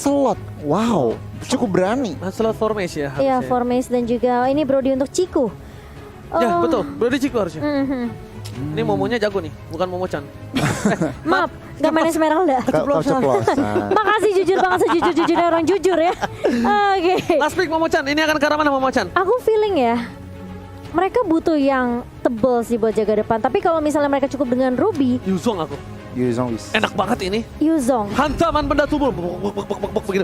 Lancelot. Wow, cukup berani. Lancelot Formation ya. Iya, harusnya. Formace dan juga ini Brody untuk Ciku. Ya Oh, betul, Brody Chico harusnya. Ini Momonya jago nih, bukan Momo-chan. Maaf, gak main Esmeralda. Keceplosan. Makasih jujur banget, sejujur-jujurnya orang jujur ya. Oke. Last pick Momo-chan, ini akan ke arah mana Momo-chan? Aku feeling ya, mereka butuh yang tebel sih buat jaga depan. Tapi kalau misalnya mereka cukup dengan Ruby, Yuzong aku. Yuzong Wis. Enak banget ini. Yuzong. Hantaman benda tubuh. Begini.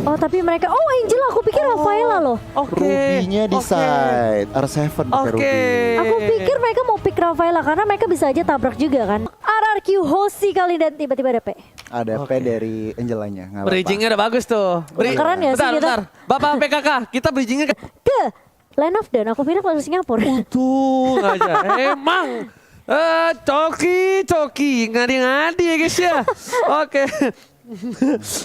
Oh tapi mereka, oh Angel aku pikir Rafaela loh. Oke. Ruby-nya di Oke. side. R7 pakai Oke. Ruby. Aku pikir mereka mau pick Rafaela karena mereka bisa aja tabrak juga kan. RRQ Hoshi kali dan tiba-tiba ada P. Ada P dari Angelanya. Nggak apa-apa. Bridgingnya udah bagus tuh. Keren ya sih kita. Bentar. Bapak PKK, kita bridgingnya ke... Ke Land of Dawn, aku pikir kalau Singapura. Untung aja. Emang. Coki. Ngadi-ngadi ya guys ya. Oke.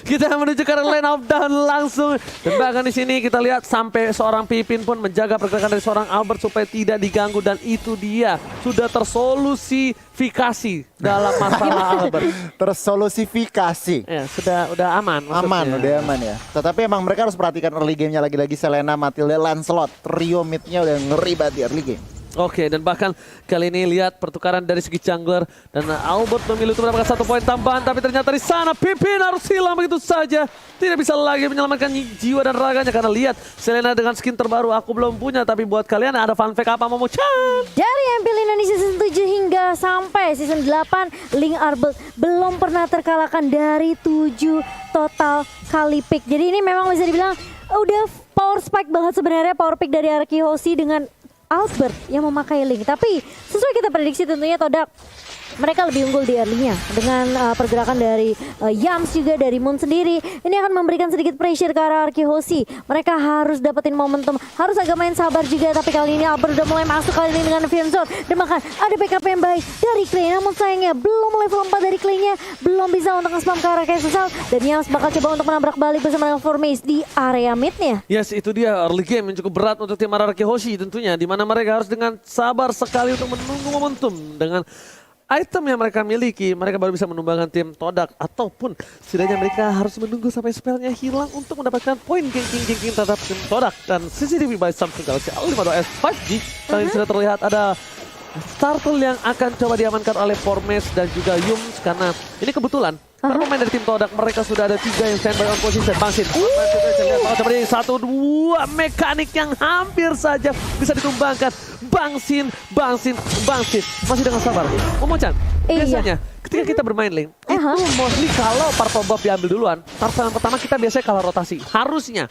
Kita menuju ke Land of Dawn langsung. Dan bahkan di sini kita lihat sampai seorang Pipin pun menjaga pergerakan dari seorang Albert supaya tidak diganggu. Dan itu dia sudah tersolusifikasi dalam masalah Albert. Tersolusifikasi. Ya, udah aman. Aman, maksudnya. udah aman ya. Tetapi emang mereka harus perhatikan early game-nya lagi-lagi. Selena, Matilda, Lancelot. Trio mid-nya udah ngeri banget di early game. Oke, dan bahkan kali ini lihat pertukaran dari segi jungler dan Albert memilih untuk mendapatkan 1 poin tambahan, tapi ternyata di sana Pipin harus hilang begitu saja. Tidak bisa lagi menyelamatkan jiwa dan raganya karena lihat Selena dengan skin terbaru aku belum punya, tapi buat kalian ada fun fact apa Momo-chan? Dari MPL Indonesia season 7 hingga sampai season 8, Link Arbel belum pernah terkalahkan dari 7 total kali pick. Jadi ini memang bisa dibilang udah power spike banget sebenarnya power pick dari RRQ Hoshi dengan Albert yang memakai Link. Tapi sesuai kita prediksi tentunya Todak mereka lebih unggul di early-nya dengan pergerakan dari Yams juga dari Moon sendiri. Ini akan memberikan sedikit pressure ke arah RRQ Hoshi. Mereka harus dapetin momentum, harus agak main sabar juga. Tapi kali ini Albert udah mulai masuk kali ini dengan Vian Zone. Dan bahkan ada backup yang baik dari Clay. Namun sayangnya belum level 4 dari Clay-nya. Belum bisa untuk nge-spam ke arah Kesal. Dan Yams bakal coba untuk menabrak balik bersama dengan Formace di area mid-nya. Yes, itu dia early game yang cukup berat untuk tim RRQ Hoshi tentunya, di mana mereka harus dengan sabar sekali untuk menunggu momentum. Dengan item yang mereka miliki, mereka baru bisa menumbangkan tim Todak. Ataupun setidaknya mereka harus menunggu sampai spellnya hilang untuk mendapatkan poin geng-geng terhadap tim Todak. Dan CCTV by Samsung Galaxy A52s 5G. Kali ini sudah terlihat ada Turtle yang akan coba diamankan oleh Formace dan juga Yums. Karena ini kebetulan para pemain dari tim Todak mereka sudah ada 3 yang standby on position. Bangsin. Coba ini 1-2 mekanik yang hampir saja bisa ditumbangkan. Bangsin. Masih dengan sabar. Momo-chan, Iya. biasanya ketika kita bermain lane, itu mostly kalau purple buff diambil duluan, targetan pertama kita biasanya kalah rotasi. Harusnya.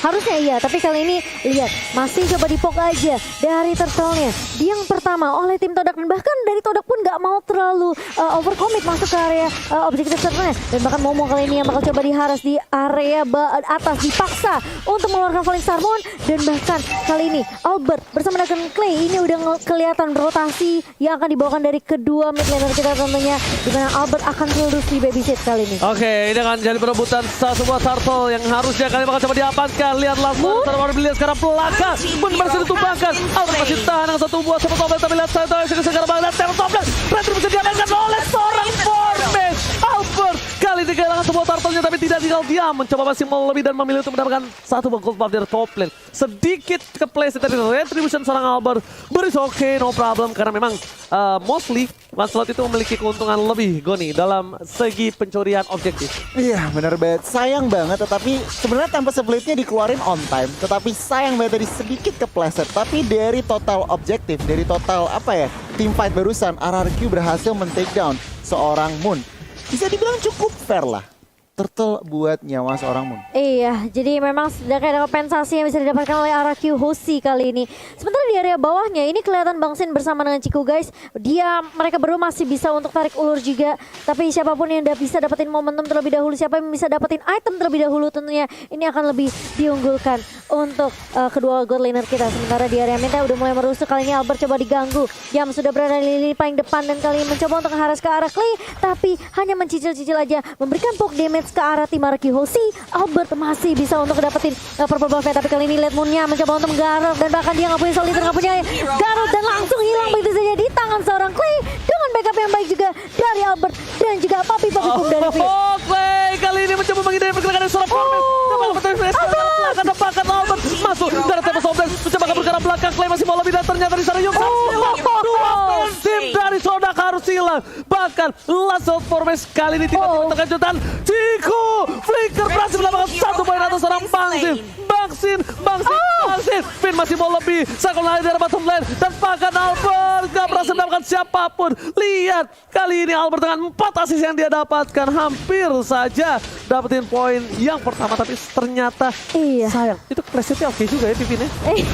Harusnya iya, tapi kali ini lihat masih coba dipok aja dari turtle-nya. Di yang pertama oleh tim Todak dan bahkan dari Todak pun nggak mau terlalu overcommit masuk ke area objektif turtle-nya. Dan bahkan Momo kali ini yang bakal coba diharas di area atas dipaksa untuk mengeluarkan Falling Sarmon. Dan bahkan kali ini Albert bersama dengan Clay ini udah kelihatan rotasi yang akan dibawakan dari kedua mid laner kita tentunya, di mana Albert akan terus di babysit kali ini. Oke, ini akan jadi perebutan sebuah turtle yang harusnya kali bakal coba diamankan. Lihat langsung terbaru dilihat sekarang belakang pun berhasil ditumbangkan. Albert masih tahan dengan 1 buah sama Tobel, tapi lihat saya sekarang banget lihat Tobel berhasil bisa diamankan oleh seorang Formace. Albert kali ini kehilangan sebuah turtle-nya tapi tidak tinggal diam, mencoba masih lebih dan memilih untuk mendapatkan 1 gold buff dari top lane. Sedikit kepleset dari retribution seorang Albert, but it's okay, no problem, karena memang mostly Lancelot itu memiliki keuntungan lebih Goni dalam segi pencurian objektif. Iya benar banget, sayang banget. Tetapi sebenarnya tanpa splitnya dikeluarin on time. Tetapi sayang banget tadi sedikit kepleset. Tapi dari total objektif, dari total apa ya, team fight barusan, RRQ berhasil men-take down seorang Moon. Bisa dibilang cukup fair lah. Turtle buat nyawa seorang Moon. Iya, jadi memang sudah kayak ada kompensasi yang bisa didapatkan oleh RRQ Hoshi kali ini. Sementara di area bawahnya ini kelihatan Bangsin bersama dengan Ciku guys. Mereka berdua masih bisa untuk tarik ulur juga. Tapi siapapun yang bisa dapetin momentum terlebih dahulu, siapa yang bisa dapetin item terlebih dahulu tentunya ini akan lebih diunggulkan untuk kedua god laner kita. Sementara di area mid udah mulai merusuk, kali ini Albert coba diganggu. Yam sudah berada di lini paling depan dan kali ini mencoba untuk mengharas ke arah Clay. Tapi hanya mencicil-cicil aja, memberikan poke damage ke arah tim RRQ Hoshi. Albert masih bisa untuk dapetin purple buff-nya, tapi kali ini Led Moon-nya mencoba untuk menggarap dan bahkan dia nggak punya soliter, nggak punya garut dan langsung hilang begitu saja di tangan seorang Clay dengan backup yang baik juga dari Albert dan juga Papi Boom dari Vin. Oh, Clay kali ini mencoba menghindari pergerakan dari seorang Formes. Depan Albert masuk dari Tempest of Death, mencoba ke pergerakan belakang. Clay masih mau lebih dan ternyata di sana Yongsan hilang. Dua tim dari Sodak harus hilang. Bahkan Lasso Formes kali ini tiba-tiba terkejutan. Ciku Flicker berhasil mendapatkan 1 poin atas seorang Bangsin. Finn masih mau lebih. Sakul lari dari bottom lane. Dan bahkan Albert gak berhasil mendapatkan siapapun. Lihat, kali ini Albert dengan 4 assist yang dia dapatkan. Hampir saja dapetin poin yang pertama. Tapi ternyata sayang. Itu presetnya oke juga ya Pipin ya.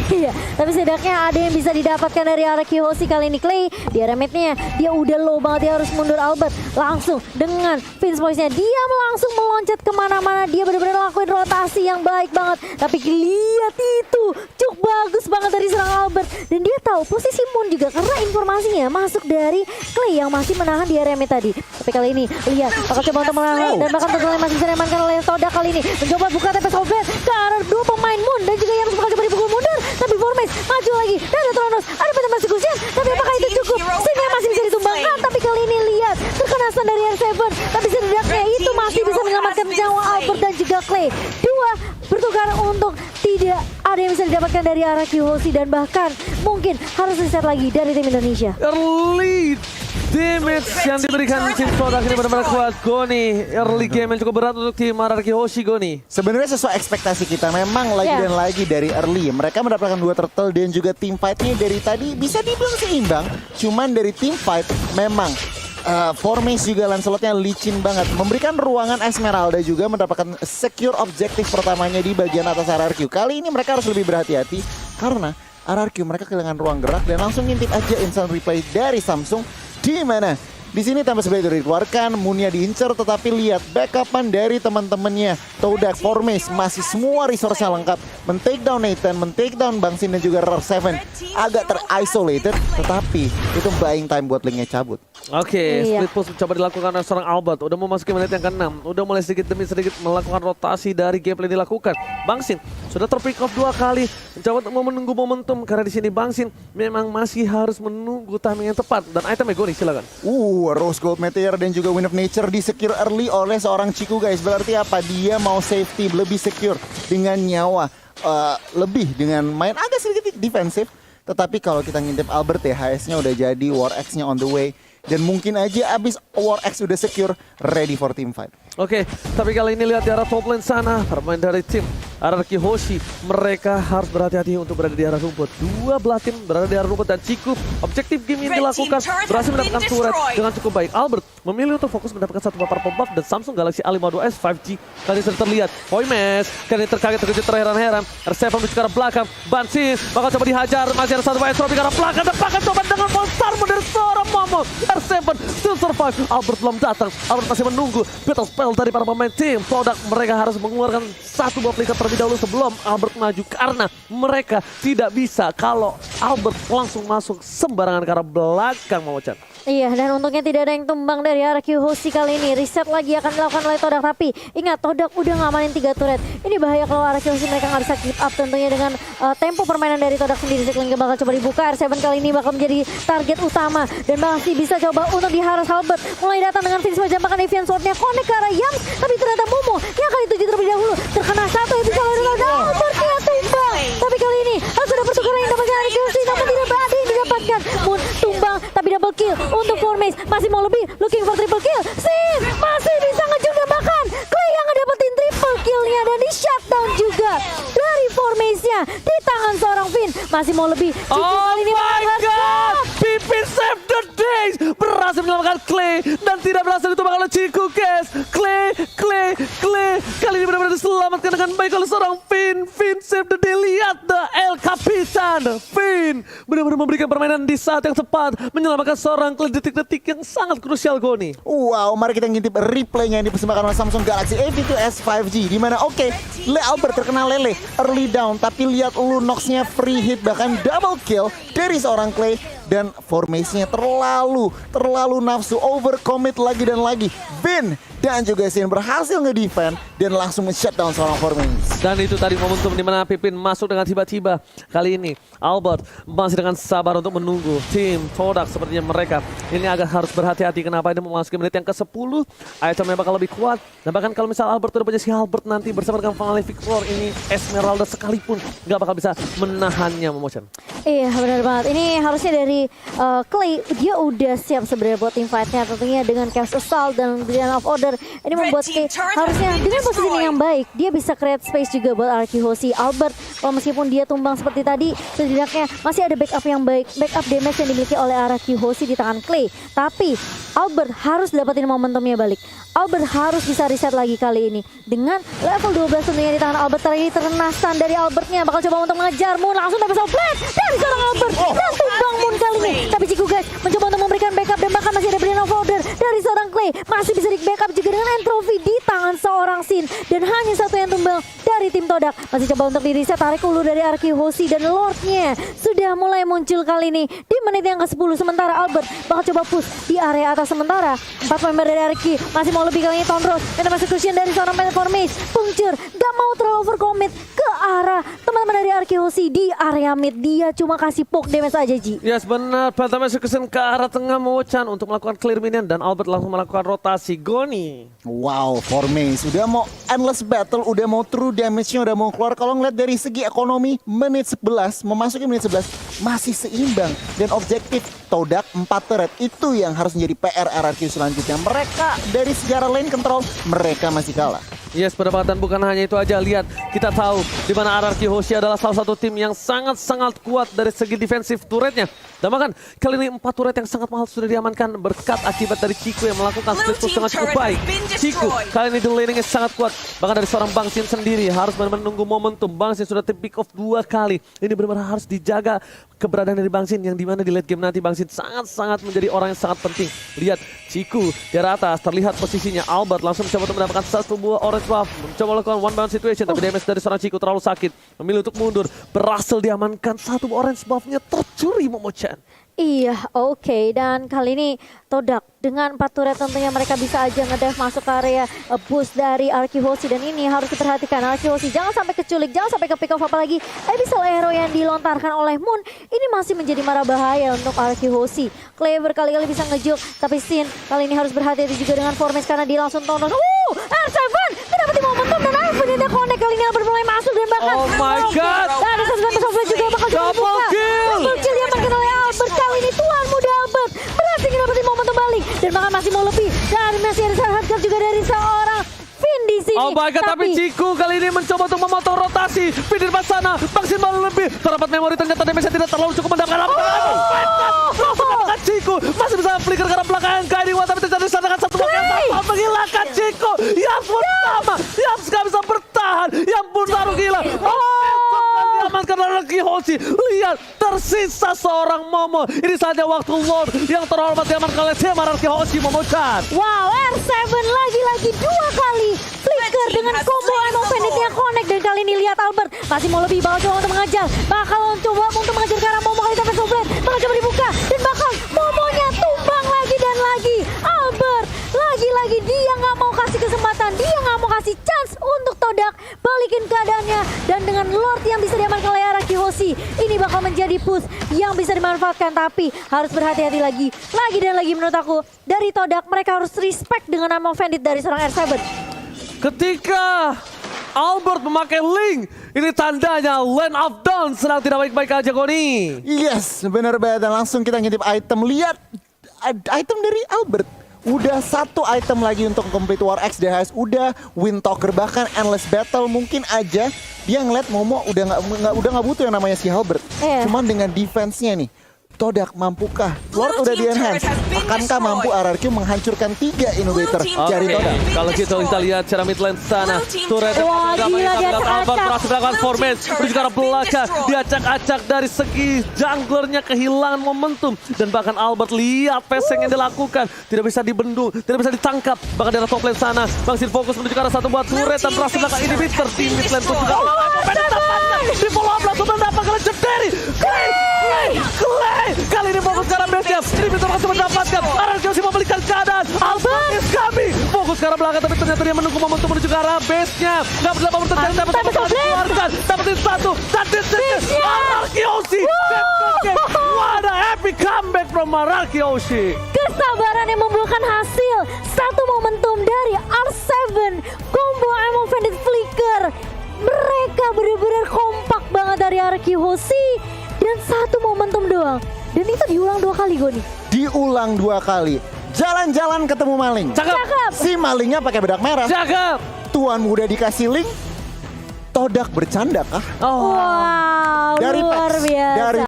Iya, tapi setidaknya ada yang bisa didapatkan dari arah Kiyoshi kali ini. Clay di arah mid-nya, dia udah low banget, dia harus mundur. Albert langsung dengan Vince Voice-nya, dia langsung meloncat kemana-mana. Dia benar-benar lakuin rotasi yang baik banget. Tapi lihat itu, cukup bagus banget dari serang Albert. Dan dia tahu posisi Moon juga karena informasinya masuk dari Clay yang masih menahan di area mid tadi. Tapi kali ini lihat, bakal coba untuk menahan dan bahkan tentunya masih bisa diamankan oleh Sodak kali ini. Mencoba buka TP Solvet ke arah dua pemain Moon dan juga yang bakal coba dipukul mundur. Tapi Formes maju lagi dan ada Tronos, ada Pentamas Gusian. Tapi apakah itu cukup? Sehingga masih bisa ditumbangkan. Tapi kali ini lihat, terkena stun dari R7. Tapi setidaknya itu masih bisa menyelamatkan nyawa Albert dan juga Clay. Dua bertukar untuk tidak ada yang bisa didapatkan dari arah Kiyoshi dan bahkan mungkin harus reset lagi dari tim Indonesia. Early damage yang diberikan tim Sodak ini benar-benar kuat. Goni, early game yang cukup berat untuk tim RRQ Hoshi, Goni. Sebenarnya sesuai ekspektasi kita, memang lagi dan lagi dari early. Mereka mendapatkan 2 turtle dan juga team fight-nya dari tadi bisa dibilang seimbang. Cuman dari team fight memang Formes juga Lancelotnya licin banget. Memberikan ruangan Esmeralda juga mendapatkan secure objektif pertamanya di bagian atas RRQ. Kali ini mereka harus lebih berhati-hati karena RRQ mereka kehilangan ruang gerak dan langsung ngintip aja instant replay dari Samsung. Di mana di sini Tempest Blade dikeluarkan, Moonnya diincer, tetapi lihat backupan dari teman-temannya. Todak, Formes masih semua resource-nya lengkap. Men-take down Nathan, men-take down Bangsin dan juga RR7 agak ter-isolated, tetapi itu buying time buat Link-nya cabut. Oke, split push coba dilakukan oleh seorang Albert. Udah mau masukin menit yang ke-6. Udah mulai sedikit demi sedikit melakukan rotasi dari gameplay dilakukan. Bangsin sudah terpick off 2 kali. Mencoba untuk menunggu momentum karena di sini Bangsin memang masih harus menunggu timing yang tepat. Dan itemnya Goni, silakan. Rose Gold Meteor dan juga Wind of Nature di-secure early oleh seorang Ciku, guys. Berarti apa? Dia mau safety, lebih secure dengan nyawa. Lebih dengan main agak sedikit defensif. Tetapi kalau kita ngintip Albert ya, HS-nya udah jadi, War X-nya on the way. Dan mungkin aja abis War X udah secure, ready for team fight. Oke, tapi kali ini lihat di arah top lane sana, permain dari tim RRQ Hoshi, mereka harus berhati-hati untuk berada di arah rumput. 2 belah tim berada di arah rumput dan cukup objektif game yang dilakukan berhasil mendapatkan turret dengan cukup baik. Albert memilih untuk fokus mendapatkan 1 papar pop-buff dan Samsung Galaxy A52s 5G kali ini sudah terlihat. Formes kali ini terkaget-terkejut terheran-heran. R7 menuju ke arah belakang, Bansin bakal coba dihajar, masih ada 1 pemain Tropi ke arah belakang dan bahkan coba dengan monster dari seorang Momo. R7 still survive, Albert belum datang, Albert masih menunggu battle spell dari para pemain tim Sodak. Mereka harus mengeluarkan 1 buah flicker terlebih dahulu sebelum Albert maju karena mereka tidak bisa kalau Albert langsung masuk sembarangan ke arah belakang, Momo-chan. Iya, dan untungnya tidak ada yang tumbang dari RRQ Hoshi kali ini. Reset lagi akan dilakukan oleh Todak, tapi ingat Todak udah ngamanin 3 turret. Ini bahaya kalau RRQ Hoshi mereka nggak bisa keep up tentunya dengan tempo permainan dari Todak sendiri. Cycling bakal coba dibuka, R7 kali ini bakal menjadi target utama dan masih bisa coba untuk diharas Albert. Mulai datang dengan Vince menjambakkan Evian Sword-nya connect ke arah Yams, tapi ternyata Momo yang kali tujuh terlebih dahulu terkena 1 itu kalau Albert-nya tumbang. Tapi kali ini harus ada pertukaran yang dapatkan RRQ Hoshi, namun tidak ada yang didapatkan. Moon tumbang, tapi double kill untuk Formes, masih mau lebih, looking for triple kill. Sin masih bisa ngejun dan bahkan Clay yang ngedapetin triple killnya dan di shutdown juga dari Formesnya di tangan seorang Vin. Masih mau lebih. Oh my god, Pipin save the days, berhasil menyelamatkan Clay dan tidak berhasil ditumbangkan oleh Ciku, guys. Clay kali ini benar-benar diselamatkan dengan baik oleh seorang Vin save the day. Lihat the El Capitan, Vin benar-benar memberikan permainan di saat yang tepat, menyelamatkan seorang Clay detik-detik yang sangat krusial, Goni. Wow, mari kita ngintip replaynya yang dipersembahkan oleh Samsung Galaxy A52s 5G. Dimana Albert terkena lele early down, tapi lihat Lunox-nya free hit, bahkan double kill dari seorang Clay. Dan formasinya terlalu nafsu, overcommit lagi dan lagi. Vin dan juga Sin berhasil nge-defend dan langsung men-shutdown seorang Formace. Dan itu tadi momentum di mana Pipin masuk dengan tiba-tiba. Kali ini Albert masih dengan sabar untuk menunggu tim Todak sepertinya mereka. Ini agak harus berhati-hati kenapa ini memasuki menit yang ke-10. Itemnya bakal lebih kuat. Dan bahkan kalau misal Albert udah punya si Albert nanti bersama dengan Finale Victor ini Esmeralda sekalipun nggak bakal bisa menahannya Momochan. Iya benar banget. Ini harusnya dari Clay, dia udah siap sebenarnya buat team fight-nya tentunya dengan Chaos Assault dan Brilliant of Order. Ini membuat Clay harusnya dengan posisi yang baik, dia bisa create space juga buat Arki Hoshi. Albert, meskipun dia tumbang seperti tadi, setidaknya masih ada backup yang baik, backup damage yang dimiliki oleh Arki Hoshi di tangan Clay. Tapi Albert harus dapetin momentumnya balik. Albert harus bisa reset lagi kali ini. Dengan level 12 tentunya di tangan Albert lagi ternasan dari Albertnya. Bakal coba untuk mengejar Moon. Langsung dapat blast dari seorang Albert. Dan tumbang Moon kali ini. Tapi Ciku guys mencoba untuk memberikan backup. Dan bahkan masih ada Brilliant of Order dari seorang Clay. Masih bisa di backup juga dengan Entropy di tangan seorang Sin. Dan hanya satu yang tumbang dari tim Todak. Masih coba untuk di reset. Tarik ulu dari Arki Hoshi. Dan Lordnya sudah mulai muncul kali ini. Di menit yang ke-10. Sementara Albert bakal coba push di area atas sementara. 4 member dari Arki masih mau lebih kali ini Tondros. Dan masih cushion dari seorang Formace. Puncture gak mau terlalu overcommit ke arah teman-teman dari Arki Hoshi di area mid. Dia cuma kasih poke damage aja Ji. Yes benar, Phantom Execution ke arah tengah Momochan untuk melakukan clear minion dan Albert langsung melakukan rotasi. Goni. Wow, Formace udah mau endless battle, udah mau true damage-nya udah mau keluar. Kalau ngeliat dari segi ekonomi, menit 11, memasuki menit 11 masih seimbang. Dan objektif Todak 4 turret itu yang harus menjadi PR RRQ selanjutnya. Mereka dari sejarah lane control, mereka masih kalah. Yes, pendapatan bukan hanya itu aja. Lihat, kita tahu di mana RRQ Hoshi adalah salah satu tim yang sangat-sangat kuat dari segi defensif turretnya. Dan bahkan kali ini 4 turret yang sangat mahal sudah diamankan berkat akibat dari Ciku yang melakukan split push dengan cukup baik. Ciku kali ini di laningnya sangat kuat. Bahkan dari seorang Bang Sin sendiri harus menunggu momentum. Bang Sin sudah tim pick off 2 kali. Ini benar-benar harus dijaga keberadaan dari Bang Sin yang dimana di late game nanti Bang Sin sangat-sangat menjadi orang yang sangat penting. Lihat, Ciku di atas terlihat posisinya. Albert langsung mencoba untuk mendapatkan satu buah orange buff, mencoba melakukan one bound situation, tapi damage dari seorang Ciku terlalu sakit. Memilih untuk mundur, berhasil diamankan satu orange buffnya tercuri Momochan. Iya, oke. Dan kali ini Todak dengan 4 turret tentunya mereka bisa aja ngedive masuk ke area boost dari Arki Hoshi. Dan ini harus diperhatikan Arki Hoshi jangan sampai keculik, jangan sampai ke pick off, apalagi abyssal arrow yang dilontarkan oleh Moon ini masih menjadi marah bahaya untuk Arki Hoshi. Clay berkali-kali bisa ngejuk, tapi Sin kali ini harus berhati-hati juga dengan Formace karena dia langsung tonton. R7 mendapati momentum dan akhirnya connect kali ini Albert mulai masuk dan bahkan Oh my god. dan ada satu juga bakal coba Double buka. kill. Double kill diamankan oleh Albert kali ini tuan muda Albert berhasil mendapati momentum balik dan bahkan masih mau lebih dan masih ada hardcore juga dari seorang Finn di sini. Oh my god, tapi Ciku kali ini mencoba untuk memotong rotasi. Finn di depan sana, maksimal lebih. Terdapat memori ternyata damage tidak terlalu cukup mendapatkan apa. Mendapatkan Ciku, masih bisa flicker ke arah belakang Kairi Wan, tapi terjadi sana kan satu wakil tanpa menghilangkan Ciku. Yang pertama, yang gak bisa bertahan, yang pun taruh gila. Diamankan oleh Arki Hoshi. Lihat, tersisa seorang Momo. Ini saja waktu Lord yang terhormat diamankan oleh tim Arki Hoshi Momochan. Wow, R7 lagi-lagi 2 kali flicker dengan combo Emo Banditnya connect. Dan kali ini lihat Albert masih mau lebih, bakal coba untuk mengajar, bakal coba untuk mengajar ke arah Momo kali tapi Soblet bakal coba dibuka dan bakal Momonya tumbang lagi dan lagi. Albert lagi-lagi dia nggak mau kasih kesempatan, dia nggak mau kasih chance untuk Todak balikin keadaannya. Dan dengan Lord yang bisa diamankan oleh Arki Hoshi, ini bakal menjadi push yang bisa dimanfaatkan, tapi harus berhati-hati lagi dan lagi menurut aku dari Todak. Mereka harus respect dengan nama Bandit dari seorang R7. Ketika Albert memakai link, ini tandanya Land of Dawn sedang tidak baik-baik aja Goni. Yes, benar banget. Dan langsung kita ngintip item. Lihat item dari Albert. Udah 1 item lagi untuk complete War X DHS. Udah Wind Talker, bahkan Endless Battle. Mungkin aja dia ngeliat Momo udah nggak butuh yang namanya si Albert. Cuman dengan defense-nya nih, Todak mampukah? Lord udah di enhance. Akankah mampu RRQ menghancurkan 3 innovator dari Todak? Kalau kita lihat secara mid lane sana, turret Wah, gila, dia Albert acak. berhasil melakukan formation menuju ke arah belakang. Diacak-acak dari segi junglernya, kehilangan momentum. Dan bahkan Albert lihat passing yang dilakukan, tidak bisa dibendung, tidak bisa ditangkap. Bahkan dari top lane sana, Bang Sin fokus menuju ke arah satu buat turret dan berhasil melakukan inhibitor di mid lane pun juga. Di follow up langsung mendapatkan legendary. Clay! Kali ini fokus ke arah base-nya. Dimitro masih mendapatkan. RRQ Hoshi membalikan keadaan. Albert is coming. Fokus ke arah belakang tapi ternyata dia menunggu momentum menuju ke arah base-nya. Gak berapa berterjang tapi sama sekali dikeluarkan. Dapetin satu. Dan RRQ Hoshi. What a epic comeback from RRQ Hoshi. Kesabaran yang membuahkan hasil. Satu momentum dari R7. Combo Emo Bandit Flicker. Mereka benar-benar kompak banget dari RRQ Hoshi. Dan satu momentum doang. Dan itu diulang 2 kali Goni. Diulang 2 kali. Jalan-jalan ketemu maling. Cakep. Si malingnya pakai bedak merah. Cakep. Tuan muda dikasih link. Todak bercanda kah? Oh. Wow, Dari luar Pax, biasa. dari